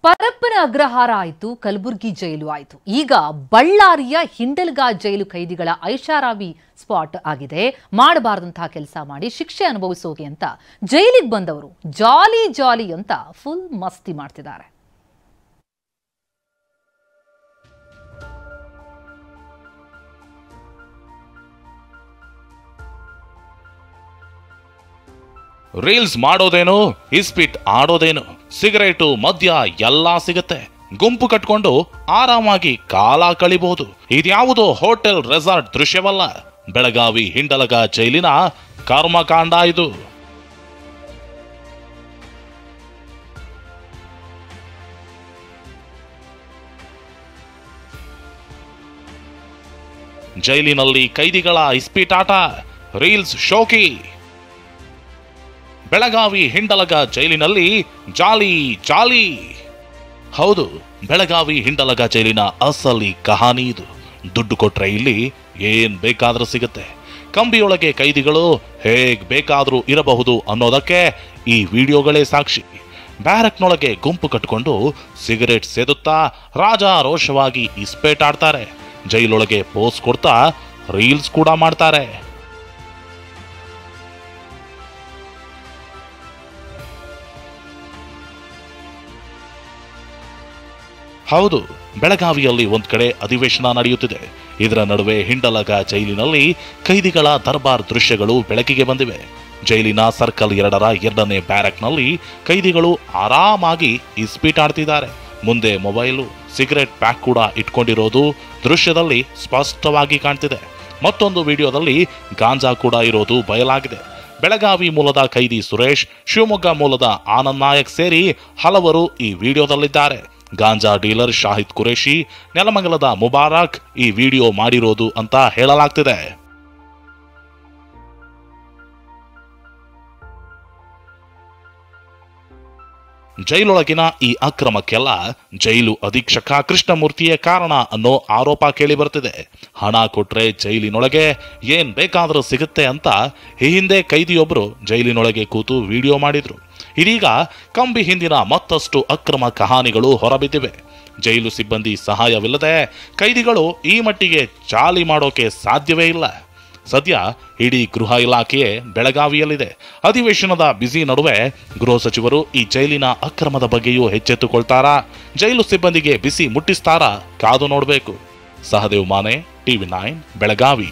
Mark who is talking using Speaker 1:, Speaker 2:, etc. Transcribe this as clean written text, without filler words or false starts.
Speaker 1: ಪರಪ್ಪನ ಅಗ್ರಹಾರ ಆಯಿತು, ಕಲಬುರಗಿ ಜೈಲು ಆಯಿತು. ಈಗ ಬಳ್ಳಾರಿಯ ಹಿಂಡಲ್ಗಾ ಜೈಲು ಕೈದಿಗಳ ಐಷಾರಾಮಿ ಸ್ಪಾಟ್ ಆಗಿದೆ. ಮಾಡಬಾರದಂತಹ ಕೆಲಸ ಮಾಡಿ ಶಿಕ್ಷೆ ಅನುಭವಿಸೋಕೆ ಅಂತ ಜೈಲಿಗೆ ಬಂದವರು ಜಾಲಿ ಜಾಲಿ ಅಂತ ಫುಲ್ ಮಸ್ತಿ ಮಾಡ್ತಿದ್ದಾರೆ.
Speaker 2: ರೀಲ್ಸ್ ಮಾಡೋದೇನು, ಇಸ್ಪಿಟ್ ಆಡೋದೇನು, ಸಿಗರೇಟು, ಮದ್ಯ ಎಲ್ಲಾ ಸಿಗತ್ತೆ. ಗುಂಪು ಕಟ್ಕೊಂಡು ಆರಾಮಾಗಿ ಕಾಲ ಕಳಿಬಹುದು. ಇದ್ಯಾವುದೋ ಹೋಟೆಲ್ ರೆಸಾರ್ಟ್ ದೃಶ್ಯವಲ್ಲ, ಬೆಳಗಾವಿ ಹಿಂಡಲಗ ಜೈಲಿನ ಕರ್ಮಕಾಂಡ ಇದು. ಜೈಲಿನಲ್ಲಿ ಕೈದಿಗಳ ಇಸ್ಪೀಟಾಟ, ರೀಲ್ಸ್ ಶೋಕಿ. ಬೆಳಗಾವಿ ಹಿಂಡಲಗ ಜೈಲಿನಲ್ಲಿ ಜಾಲಿ ಜಾಲಿ. ಹೌದು, ಬೆಳಗಾವಿ ಹಿಂಡಲಗ ಜೈಲಿನ ಅಸಲಿ ಕಹಾನಿ ಇದು. ದುಡ್ಡು ಕೊಟ್ರೆ ಇಲ್ಲಿ ಏನ್ ಬೇಕಾದ್ರೂ ಸಿಗುತ್ತೆ. ಕಂಬಿಯೊಳಗೆ ಕೈದಿಗಳು ಹೇಗ್ ಬೇಕಾದ್ರೂ ಇರಬಹುದು ಅನ್ನೋದಕ್ಕೆ ಈ ವಿಡಿಯೋಗಳೇ ಸಾಕ್ಷಿ. ಬ್ಯಾರಕ್ನೊಳಗೆ ಗುಂಪು ಕಟ್ಕೊಂಡು ಸಿಗರೇಟ್ ಸೇದುತ್ತಾ ರಾಜಾರೋಷವಾಗಿ ಇಸ್ಪೇಟಾಡ್ತಾರೆ. ಜೈಲೊಳಗೆ ಪೋಸ್ ಕೊಡ್ತಾ ರೀಲ್ಸ್ ಕೂಡ ಮಾಡ್ತಾರೆ. ಹೌದು, ಬೆಳಗಾವಿಯಲ್ಲಿ ಒಂದ್ ಕಡೆ ಅಧಿವೇಶನ ನಡೆಯುತ್ತಿದೆ. ಇದರ ನಡುವೆ ಹಿಂಡಲಗ ಜೈಲಿನಲ್ಲಿ ಕೈದಿಗಳ ದರ್ಬಾರ್ ದೃಶ್ಯಗಳು ಬೆಳಕಿಗೆ ಬಂದಿವೆ. ಜೈಲಿನ ಸರ್ಕಲ್ 2ರ 2ನೇ ಬ್ಯಾರಕ್ನಲ್ಲಿ ಕೈದಿಗಳು ಆರಾಮಾಗಿ ಇಸ್ಪೀಟಾಡ್ತಿದ್ದಾರೆ. ಮುಂದೆ ಮೊಬೈಲು, ಸಿಗರೆಟ್ ಪ್ಯಾಕ್ ಕೂಡ ಇಟ್ಕೊಂಡಿರೋದು ದೃಶ್ಯದಲ್ಲಿ ಸ್ಪಷ್ಟವಾಗಿ ಕಾಣ್ತಿದೆ. ಮತ್ತೊಂದು ವಿಡಿಯೋದಲ್ಲಿ ಗಾಂಜಾ ಕೂಡ ಇರೋದು ಬಯಲಾಗಿದೆ. ಬೆಳಗಾವಿ ಮೂಲದ ಕೈದಿ ಸುರೇಶ್, ಶಿವಮೊಗ್ಗ ಮೂಲದ ಆನಂದ್ ನಾಯಕ್ ಸೇರಿ ಹಲವರು ಈ ವಿಡಿಯೋದಲ್ಲಿದ್ದಾರೆ. ಗಾಂಜಾ ಡೀಲರ್ ಶಾಹಿದ್ ಕುರೇಶಿ, ನೆಲಮಂಗಲದ ಮುಬಾರಕ್ ಈ ವಿಡಿಯೋ ಮಾಡಿರೋದು ಅಂತ ಹೇಳಲಾಗ್ತಿದೆ. ಜೈಲೊಳಗಿನ ಈ ಅಕ್ರಮಕ್ಕೆಲ್ಲ ಜೈಲು ಅಧೀಕ್ಷಕ ಕೃಷ್ಣಮೂರ್ತಿಯೇ ಕಾರಣ ಅನ್ನೋ ಆರೋಪ ಕೇಳಿ ಬರ್ತಿದೆ. ಹಣ ಕೊಟ್ರೆ ಜೈಲಿನೊಳಗೆ ಏನ್ ಬೇಕಾದ್ರೂ ಸಿಗುತ್ತೆ ಅಂತ ಈ ಹಿಂದೆ ಕೈದಿಯೊಬ್ರು ಜೈಲಿನೊಳಗೆ ಕೂತು ವಿಡಿಯೋ ಮಾಡಿದ್ರು. ಇದೀಗ ಕಂಬಿ ಹಿಂದಿನ ಮತ್ತಷ್ಟು ಅಕ್ರಮ ಕಹಾನಿಗಳು ಹೊರಬಿದ್ದಿವೆ. ಜೈಲು ಸಿಬ್ಬಂದಿ ಸಹಾಯವಿಲ್ಲದೆ ಕೈದಿಗಳು ಈ ಮಟ್ಟಿಗೆ ಜಾಲಿ ಮಾಡೋಕೆ ಸಾಧ್ಯವೇ ಇಲ್ಲ. ಸದ್ಯ ಇಡೀ ಗೃಹ ಇಲಾಖೆಯೇ ಬೆಳಗಾವಿಯಲ್ಲಿದೆ. ಅಧಿವೇಶನದ ಬ್ಯುಸಿ ನಡುವೆ ಗೃಹ ಸಚಿವರು ಈ ಜೈಲಿನ ಅಕ್ರಮದ ಬಗ್ಗೆಯೂ ಎಚ್ಚೆತ್ತುಕೊಳ್ತಾರಾ, ಜೈಲು ಸಿಬ್ಬಂದಿಗೆ ಬಿಸಿ ಮುಟ್ಟಿಸ್ತಾರಾ, ಕಾದು ನೋಡಬೇಕು. ಸಹದೇವ್ ಮಾನೆ, TV9 ಬೆಳಗಾವಿ.